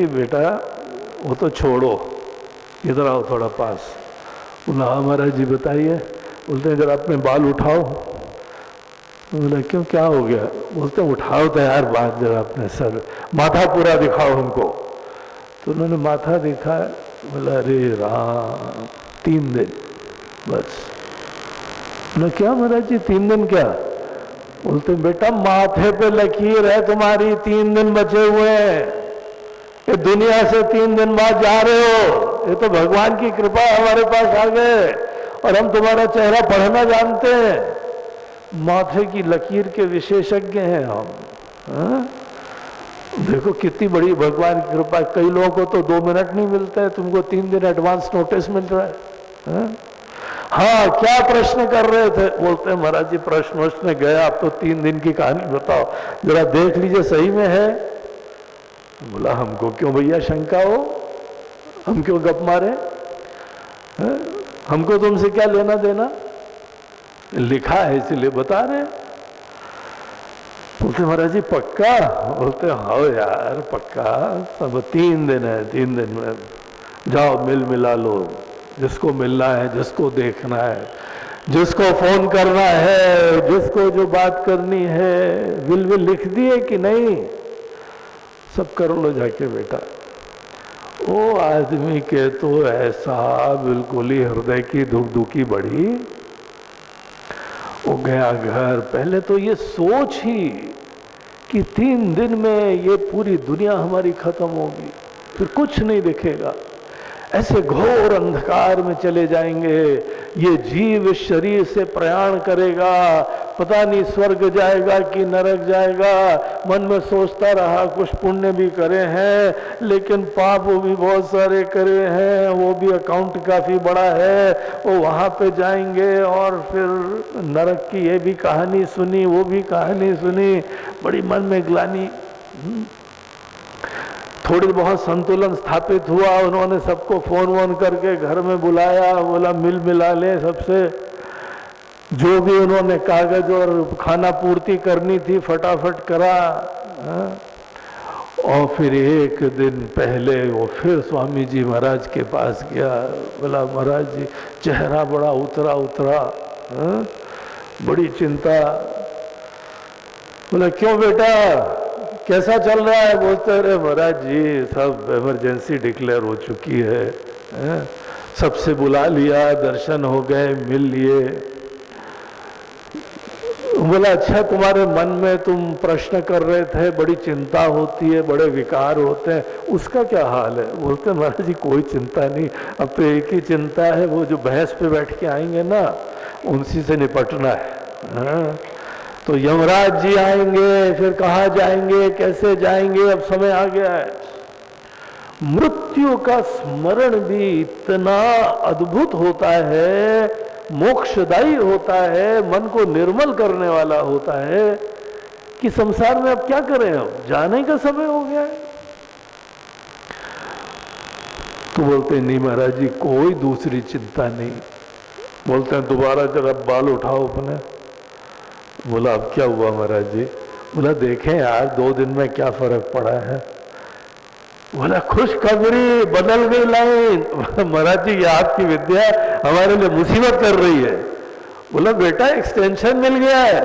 बेटा वो तो छोड़ो, इधर आओ थोड़ा पास। बोला हाँ महाराज जी बताइए। बोलते हैं जरा अपने बाल उठाओ। बोला क्यों, क्या हो गया? बोलते उठाओ तो यार बात, जरा अपने सर माथा पूरा दिखाओ हमको। तो उन्होंने माथा देखा। बोला अरे राम, 3 दिन बस। बोला क्या महाराज जी 3 दिन क्या? बोलते बेटा माथे पे लकीर है तुम्हारी, 3 दिन बचे हुए हैं, ये दुनिया से 3 दिन बाद जा रहे हो, ये तो भगवान की कृपा हमारे पास आ गए और हम तुम्हारा चेहरा पढ़ना जानते हैं, माथे की लकीर के विशेषज्ञ हैं हम। हा? देखो कितनी बड़ी भगवान की कृपा। कई लोगों को तो 2 मिनट नहीं मिलता है, तुमको 3 दिन एडवांस नोटिस मिल रहा है। हा? हाँ क्या प्रश्न कर रहे थे? बोलते हैं महाराज जी प्रश्न उसने गया, आप तो 3 दिन की कहानी बताओ, जरा देख लीजिए सही में है। बोला हमको क्यों भैया शंका हो, हम क्यों गप मारे, हमको तुमसे क्या लेना देना, लिखा है इसलिए बता रहे। बोलते महाराज जी पक्का? बोलते हाँ यार पक्का, अब 3 दिन है, 3 दिन में जाओ मिल मिला लो, जिसको मिलना है, जिसको देखना है, जिसको फोन करना है, जिसको जो बात करनी है, विल लिख दिए कि नहीं, सब कर लो जाके बेटा। वो आदमी के तो ऐसा बिल्कुल ही हृदय की धुक-धुकी बढ़ी। वो गया घर, पहले तो ये सोच ही कि 3 दिन में ये पूरी दुनिया हमारी खत्म होगी, फिर कुछ नहीं दिखेगा, ऐसे घोर अंधकार में चले जाएंगे, ये जीव इस शरीर से प्रयाण करेगा, पता नहीं स्वर्ग जाएगा कि नरक जाएगा। मन में सोचता रहा कुछ पुण्य भी करे हैं लेकिन पाप वो भी बहुत सारे करे हैं, वो भी अकाउंट काफी बड़ा है, वो वहां पे जाएंगे और फिर नरक की ये भी कहानी सुनी, वो भी कहानी सुनी, बड़ी मन में ग्लानि। थोड़ी बहुत संतुलन स्थापित हुआ, उन्होंने सबको फोन वोन करके घर में बुलाया, बोला मिल मिला ले सबसे, जो भी उन्होंने कागज और खाना पूर्ति करनी थी फटाफट करा। और फिर 1 दिन पहले वो फिर स्वामी जी महाराज के पास गया। बोला महाराज जी चेहरा बड़ा उतरा, बड़ी चिंता। बोला क्यों बेटा कैसा चल रहा है? बोलते अरे महाराज जी सब इमरजेंसी डिक्लेयर हो चुकी है, सबसे बुला लिया, दर्शन हो गए, मिल लिए। बोला अच्छा तुम्हारे मन में तुम प्रश्न कर रहे थे, बड़ी चिंता होती है, बड़े विकार होते हैं, उसका क्या हाल है? बोलते महाराज जी कोई चिंता नहीं, अब तो एक ही चिंता है, वो जो भैंस पे बैठ के आएंगे ना उनसी से निपटना है। तो यमराज जी आएंगे, फिर कहाँ जाएंगे, कैसे जाएंगे, अब समय आ गया है। मृत्यु का स्मरण भी इतना अद्भुत होता है, मोक्षदायी होता है, मन को निर्मल करने वाला होता है कि संसार में अब क्या करें, अब जाने का समय हो गया है। तो बोलते नहीं महाराज जी कोई दूसरी चिंता नहीं। बोलते हैं दोबारा जरा बाल उठाओ अपने। बोला अब क्या हुआ महाराज जी? बोला देखें यार 2 दिन में क्या फर्क पड़ा है। बोला खुशखबरी, बदल गई लाइन। महाराज जी ये आपकी विद्या हमारे लिए मुसीबत कर रही है। बोला बेटा एक्सटेंशन मिल गया है,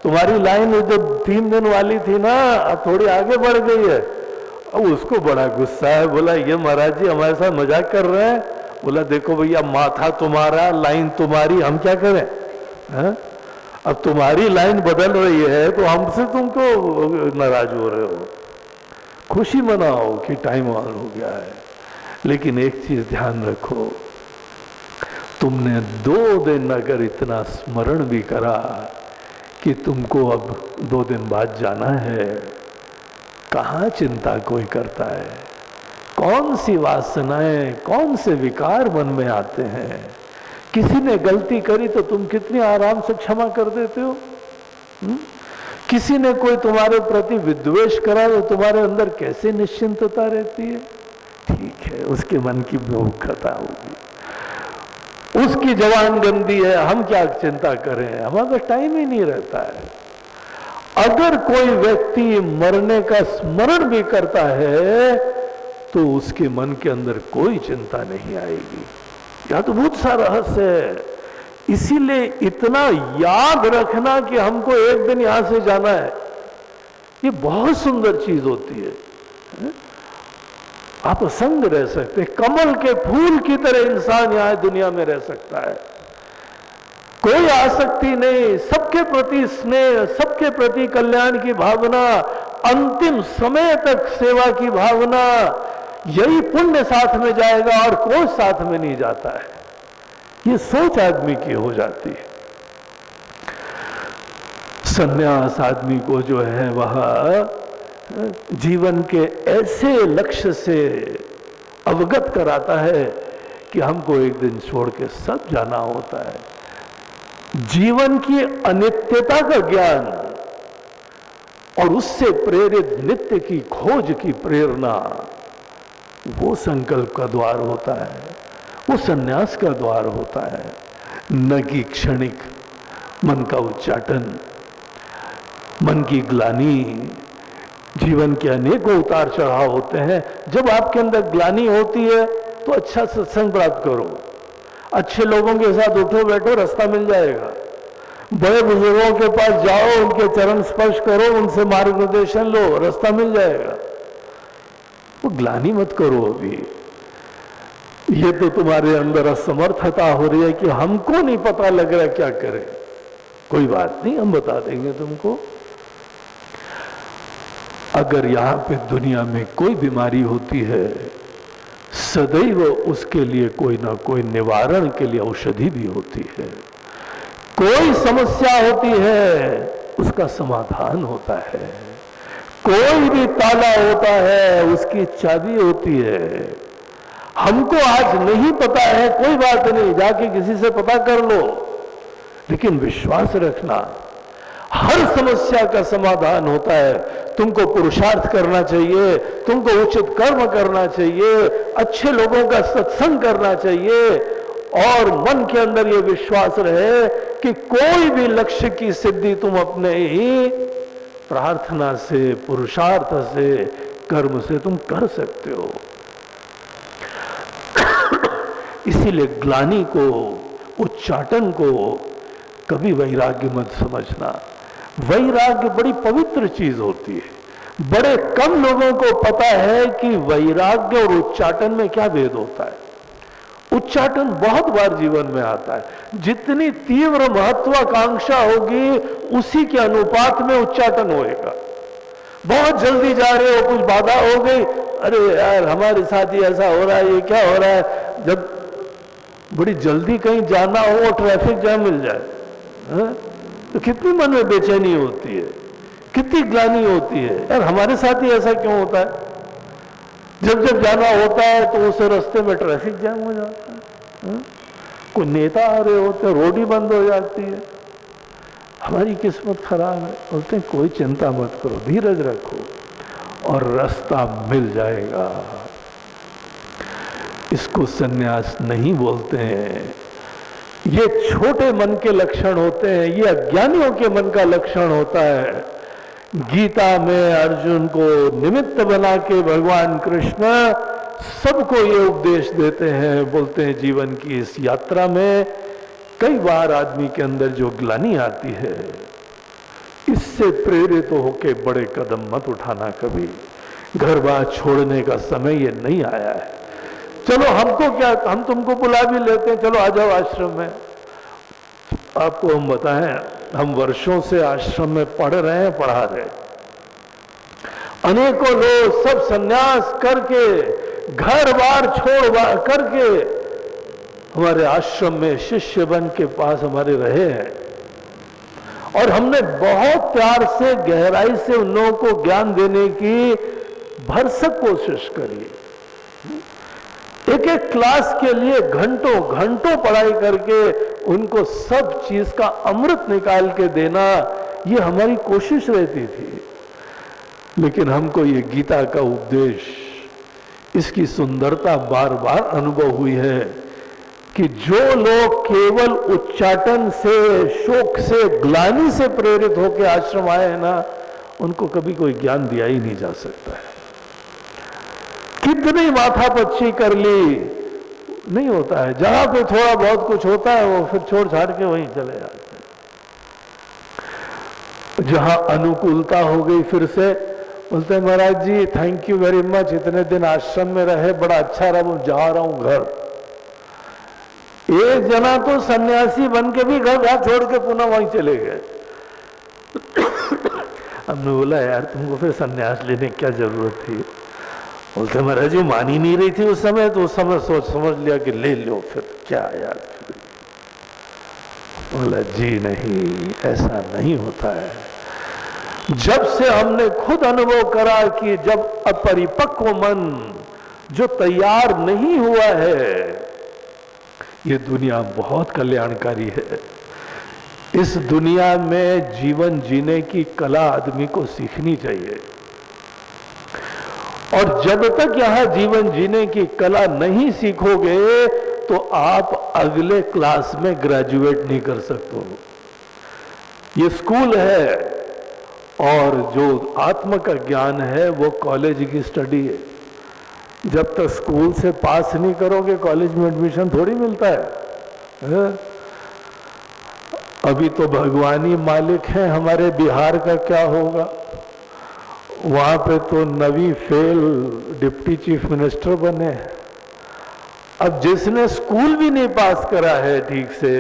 तुम्हारी लाइन जो 3 दिन वाली थी ना अब थोड़ी आगे बढ़ गई है। अब उसको बड़ा गुस्सा है। बोला ये महाराज जी हमारे साथ मजाक कर रहे हैं। बोला देखो भैया माथा तुम्हारा, लाइन तुम्हारी, हम क्या करें है? अब तुम्हारी लाइन बदल रही है तो हमसे तुमको नाराज हो रहे हो। खुशी मनाओ कि टाइम ऑन हो गया है, लेकिन एक चीज ध्यान रखो, तुमने 2 दिन अगर इतना स्मरण भी करा कि तुमको अब 2 दिन बाद जाना है, कहाँ चिंता कोई करता है? कौन सी वासनाएं, कौन से विकार मन में आते हैं? किसी ने गलती करी तो तुम कितनी आराम से क्षमा कर देते हो। किसी ने कोई तुम्हारे प्रति विद्वेष करा तो तुम्हारे अंदर कैसे निश्चिंतता रहती है? ठीक है उसके मन की भूखता होगी, उसकी जवान गंदी है, हम क्या चिंता करें, हमारे पास टाइम ही नहीं रहता है। अगर कोई व्यक्ति मरने का स्मरण भी करता है तो उसके मन के अंदर कोई चिंता नहीं आएगी। यह तो बहुत सा रहस्य है। इसीलिए इतना याद रखना कि हमको एक दिन यहां से जाना है, ये बहुत सुंदर चीज होती है। आप असंग रह सकते हैं, कमल के फूल की तरह इंसान यहां दुनिया में रह सकता है। कोई आसक्ति नहीं, सबके प्रति स्नेह, सबके प्रति कल्याण की भावना, अंतिम समय तक सेवा की भावना, यही पुण्य साथ में जाएगा और कोई साथ में नहीं जाता है। ये सोच आदमी की हो जाती है। संन्यास आदमी को जो है वह जीवन के ऐसे लक्ष्य से अवगत कराता है कि हमको एक दिन छोड़ के सब जाना होता है। जीवन की अनित्यता का ज्ञान और उससे प्रेरित नित्य की खोज की प्रेरणा, वो संकल्प का द्वार होता है, वो सन्यास का द्वार होता है। न कि क्षणिक मन का उच्चाटन, मन की ग्लानि। जीवन के अनेकों उतार चढ़ाव होते हैं। जब आपके अंदर ग्लानि होती है तो अच्छा सत्संग प्राप्त करो, अच्छे लोगों के साथ उठो बैठो, रास्ता मिल जाएगा। बड़े बुजुर्गों के पास जाओ, उनके चरण स्पर्श करो, उनसे मार्गदर्शन लो, रास्ता मिल जाएगा। वो ग्लानि मत करो। अभी ये तो तुम्हारे अंदर असमर्थता हो रही है कि हमको नहीं पता लग रहा क्या करें। कोई बात नहीं, हम बता देंगे तुमको। अगर यहां पे दुनिया में कोई बीमारी होती है, सदैव उसके लिए कोई ना कोई निवारण के लिए औषधि भी होती है। कोई समस्या होती है, उसका समाधान होता है। कोई भी ताला होता है, उसकी चाबी होती है। हमको आज नहीं पता है, कोई बात नहीं, जाके किसी से पता कर लो, लेकिन विश्वास रखना हर समस्या का समाधान होता है। तुमको पुरुषार्थ करना चाहिए, तुमको उचित कर्म करना चाहिए, अच्छे लोगों का सत्संग करना चाहिए और मन के अंदर यह विश्वास रहे कि कोई भी लक्ष्य की सिद्धि तुम अपने ही प्रार्थना से, पुरुषार्थ से, कर्म से तुम कर सकते हो। इसीलिए ग्लानि को, उच्चाटन को कभी वैराग्य मत समझना। वैराग्य बड़ी पवित्र चीज होती है। बड़े कम लोगों को पता है कि वैराग्य और उच्चाटन में क्या भेद होता है। उच्चाटन बहुत बार जीवन में आता है। जितनी तीव्र महत्वाकांक्षा होगी, उसी के अनुपात में उच्चाटन होएगा। बहुत जल्दी जा रहे हो, कुछ बाधा हो गई, अरे यार हमारे साथ ही ऐसा हो रहा है, ये क्या हो रहा है। जब बड़ी जल्दी कहीं जाना हो और ट्रैफिक जाम मिल जाए, तो कितनी मन में बेचैनी होती है, कितनी ग्लानि होती है, यार हमारे साथ ही ऐसा क्यों होता है। जब जब जाना होता है तो उस रास्ते में ट्रैफिक जाम हो जाता है। कोई नेता आ रहे होते हैं, रोड ही बंद हो जाती है। हमारी किस्मत खराब है। बोलते हैं कोई चिंता मत करो, धीरज रखो और रास्ता मिल जाएगा। इसको सन्यास नहीं बोलते हैं। ये छोटे मन के लक्षण होते हैं, ये अज्ञानियों के मन का लक्षण होता है। गीता में अर्जुन को निमित्त बना के भगवान कृष्ण सबको ये उपदेश देते हैं। बोलते हैं जीवन की इस यात्रा में कई बार आदमी के अंदर जो ग्लानि आती है, इससे प्रेरित होके बड़े कदम मत उठाना। कभी घर बार छोड़ने का समय ये नहीं आया है। चलो हमको क्या, हम तुमको बुला भी लेते हैं, चलो आ जाओ आश्रम में। आपको हम बताएं, हम वर्षों से आश्रम में पढ़ रहे हैं, पढ़ा रहे हैं। अनेकों लोग सब सन्यास करके, घर बार छोड़ करके हमारे आश्रम में शिष्य बन के पास हमारे रहे हैं और हमने बहुत प्यार से, गहराई से उन लोगों को ज्ञान देने की भरसक कोशिश करी। एक एक क्लास के लिए घंटों घंटों पढ़ाई करके उनको सब चीज का अमृत निकाल के देना, ये हमारी कोशिश रहती थी। लेकिन हमको ये गीता का उपदेश, इसकी सुंदरता बार बार अनुभव हुई है कि जो लोग केवल उच्चाटन से, शोक से, ग्लानि से प्रेरित होकर आश्रम आए हैं ना, उनको कभी कोई ज्ञान दिया ही नहीं जा सकता है। कितनी माथापच्ची कर ली, नहीं होता है। जहां पे थोड़ा बहुत कुछ होता है वो फिर छोड़ छाड़ के वहीं चले जाते हैं। जहां अनुकूलता हो गई फिर से बोलते हैं महाराज जी थैंक यू वेरी मच, इतने दिन आश्रम में रहे, बड़ा अच्छा रहा, जा रहा हूं घर। एक जना तो सन्यासी बन के भी घर छोड़ के पुनः वहीं चले गए। हमने बोला यार तुमको फिर सन्यास लेने की क्या जरूरत थी? बोलते महाराज जी मान ही नहीं रही थी उस समय, तो उस समय सोच समझ लिया कि ले लो, फिर क्या यार। बोला जी नहीं, ऐसा नहीं होता है। जब से हमने खुद अनुभव करा कि जब अपरिपक्व मन जो तैयार नहीं हुआ है, ये दुनिया बहुत कल्याणकारी है। इस दुनिया में जीवन जीने की कला आदमी को सीखनी चाहिए, और जब तक यहां जीवन जीने की कला नहीं सीखोगे तो आप अगले क्लास में ग्रेजुएट नहीं कर सकते हो। ये स्कूल है, और जो आत्म का ज्ञान है वो कॉलेज की स्टडी है। जब तक स्कूल से पास नहीं करोगे कॉलेज में एडमिशन थोड़ी मिलता है? अभी तो भगवान ही मालिक हैं, हमारे बिहार का क्या होगा। वहां पे तो नवी फेल डिप्टी चीफ मिनिस्टर बने। अब जिसने स्कूल भी नहीं पास करा है ठीक से,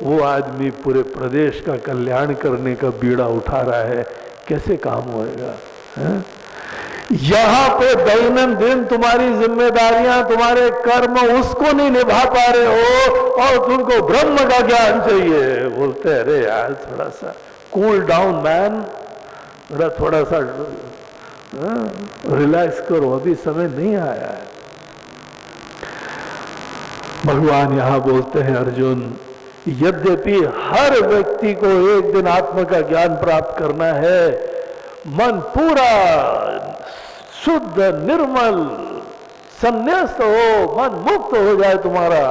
वो आदमी पूरे प्रदेश का कल्याण करने का बीड़ा उठा रहा है, कैसे काम होएगा? यहां पे दैनंदिन तुम्हारी जिम्मेदारियां, तुम्हारे कर्म उसको नहीं निभा पा रहे हो, और तुमको ब्रह्म का ज्ञान चाहिए। बोलते अरे यार थोड़ा सा कूल डाउन मैन, थोड़ा सा रिलैक्स करो, अभी समय नहीं आया है। भगवान यहां बोलते हैं अर्जुन, यद्यपि हर व्यक्ति को एक दिन आत्मा का ज्ञान प्राप्त करना है, मन पूरा शुद्ध निर्मल संन्यास्त हो, मन मुक्त हो जाए तुम्हारा,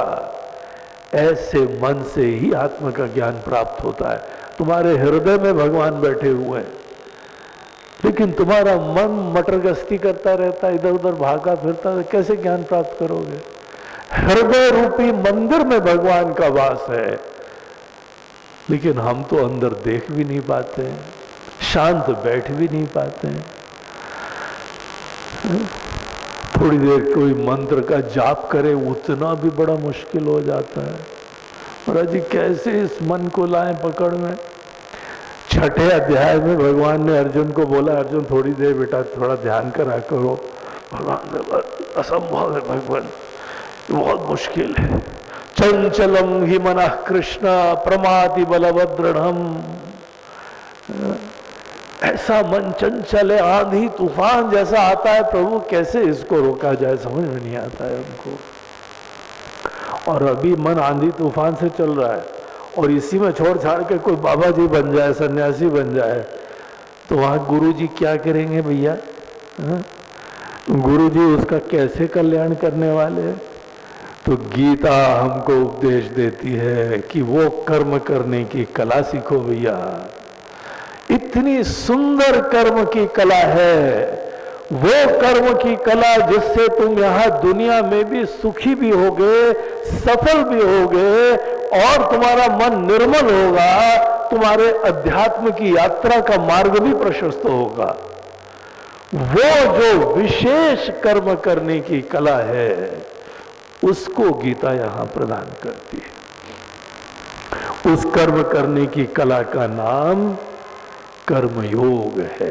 ऐसे मन से ही आत्मा का ज्ञान प्राप्त होता है। तुम्हारे हृदय में भगवान बैठे हुए हैं, लेकिन तुम्हारा मन मटर गश्ती करता रहता है, इधर उधर भागा फिरता है, कैसे ज्ञान प्राप्त करोगे? हृदय रूपी मंदिर में भगवान का वास है, लेकिन हम तो अंदर देख भी नहीं पाते हैं, शांत बैठ भी नहीं पाते हैं। थोड़ी देर कोई मंत्र का जाप करे उतना भी बड़ा मुश्किल हो जाता है। महाराज जी कैसे इस मन को लाएं पकड़ में? छठे अध्याय में भगवान ने अर्जुन को बोला, अर्जुन थोड़ी देर बेटा थोड़ा ध्यान करा करो। भगवान ने असंभव है भगवान, बहुत मुश्किल है। चंचलम ही मनः कृष्ण प्रमाति बलवदृढ़म, ऐसा मन चंचल है, आंधी तूफान जैसा आता है, प्रभु कैसे इसको रोका जाए, समझ में नहीं आता है हमको। और अभी मन आंधी तूफान से चल रहा है, और इसी में छोड़ छाड़ के कोई बाबा जी बन जाए, सन्यासी बन जाए, तो वहां गुरु जी क्या करेंगे भैया? गुरु जी उसका कैसे कल्याण करने वाले हैं? तो गीता हमको उपदेश देती है कि वो कर्म करने की कला सीखो भैया। इतनी सुंदर कर्म की कला है, वो कर्म की कला जिससे तुम यहाँ दुनिया में भी सुखी भी होगे, सफल भी होगे, और तुम्हारा मन निर्मल होगा, तुम्हारे अध्यात्म की यात्रा का मार्ग भी प्रशस्त होगा। वो जो विशेष कर्म करने की कला है, उसको गीता यहां प्रदान करती है। उस कर्म करने की कला का नाम कर्मयोग है,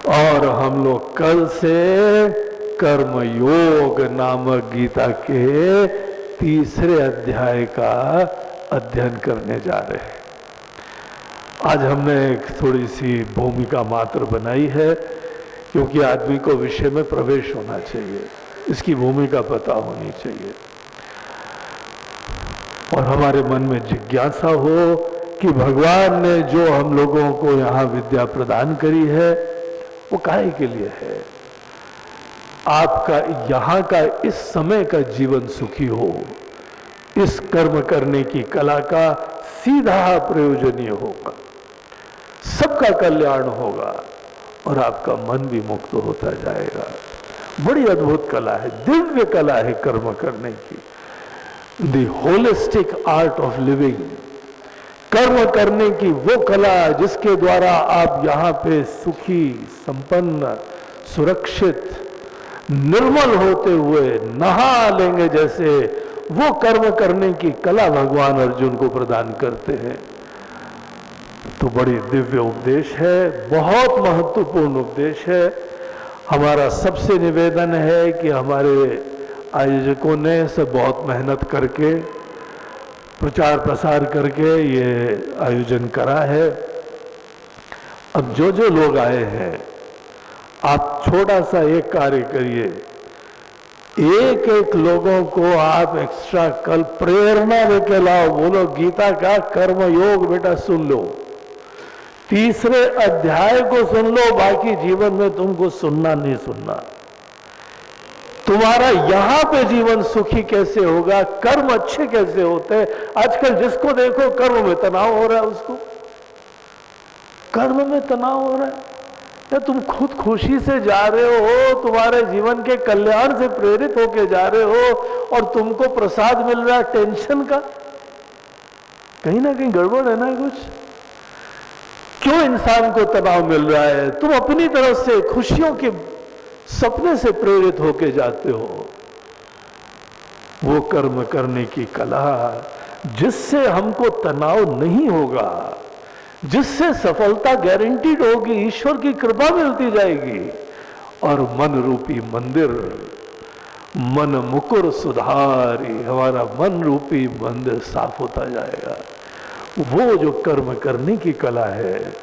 और हम लोग कल से कर्मयोग नामक गीता के तीसरे अध्याय का अध्ययन करने जा रहे हैं। आज हमने एक थोड़ी सी भूमिका मात्र बनाई है, क्योंकि आदमी को विषय में प्रवेश होना चाहिए, इसकी भूमिका पता होनी चाहिए, और हमारे मन में जिज्ञासा हो कि भगवान ने जो हम लोगों को यहाँ विद्या प्रदान करी है वो काहे के लिए है। आपका यहाँ का इस समय का जीवन सुखी हो, इस कर्म करने की कला का सीधा प्रयोजनीय होगा, सबका कल्याण होगा और आपका मन भी मुक्त होता जाएगा। बड़ी अद्भुत कला है, दिव्य कला है कर्म करने की, the holistic art of living. कर्म करने की वो कला जिसके द्वारा आप यहाँ पे सुखी, संपन्न, सुरक्षित, निर्मल होते हुए नहा लेंगे, जैसे वो कर्म करने की कला भगवान अर्जुन को प्रदान करते हैं। तो बड़ी दिव्य उपदेश है, बहुत महत्वपूर्ण उपदेश है। हमारा सबसे निवेदन है कि हमारे आयोजकों ने सब बहुत मेहनत करके, प्रचार प्रसार करके ये आयोजन करा है। अब जो जो लोग आए हैं, आप छोटा सा एक कार्य करिए, एक एक लोगों को आप एक्स्ट्रा कल प्रेरणा देके लाओ, बोलो गीता का कर्म योग बेटा सुन लो, तीसरे अध्याय को सुन लो, बाकी जीवन में तुमको सुनना नहीं सुनना। तुम्हारा यहां पे जीवन सुखी कैसे होगा, कर्म अच्छे कैसे होते हैं। आजकल जिसको देखो कर्म में तनाव हो रहा है, उसको कर्म में तनाव हो रहा है। या तुम खुद खुशी से जा रहे हो, तुम्हारे जीवन के कल्याण से प्रेरित होके जा रहे हो और तुमको प्रसाद मिल रहा है टेंशन का, कहीं ना कहीं गड़बड़ है ना कुछ। क्यों इंसान को तनाव मिल रहा है? तुम अपनी तरफ से खुशियों के सपने से प्रेरित होके जाते हो। वो कर्म करने की कला जिससे हमको तनाव नहीं होगा, जिससे सफलता गारंटीड होगी, ईश्वर की कृपा मिलती जाएगी और मन रूपी मंदिर, मन मुकुर सुधारी, हमारा मन रूपी मंदिर साफ होता जाएगा। वो जो कर्म करने की कला है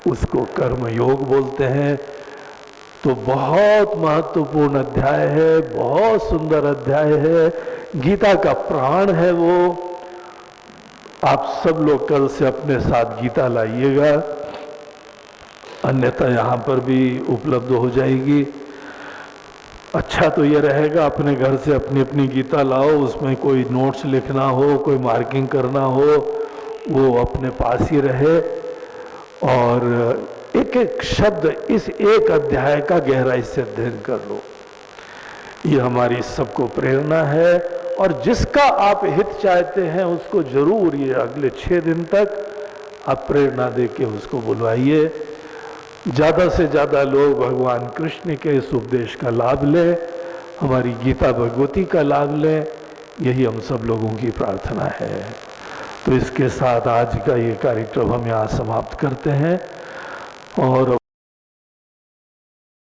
उसको कर्म योग बोलते हैं। तो बहुत महत्वपूर्ण अध्याय है, बहुत सुंदर अध्याय है, गीता का प्राण है वो। आप सब लोग कल से अपने साथ गीता लाइएगा, अन्यथा यहाँ पर भी उपलब्ध हो जाएगी। अच्छा तो ये रहेगा अपने घर से अपनी अपनी गीता लाओ, उसमें कोई नोट्स लिखना हो, कोई मार्किंग करना हो, वो अपने पास ही रहे और एक एक शब्द इस एक अध्याय का गहराई से अध्ययन कर लो। ये हमारी सबको प्रेरणा है और जिसका आप हित चाहते हैं उसको जरूर ये अगले 6 दिन तक आप प्रेरणा देके उसको बुलवाइए। ज़्यादा से ज़्यादा लोग भगवान कृष्ण के इस उपदेश का लाभ लें, हमारी गीता भगवती का लाभ लें, यही हम सब लोगों की प्रार्थना है। तो इसके साथ आज का ये कार्यक्रम हम यहाँ समाप्त करते हैं और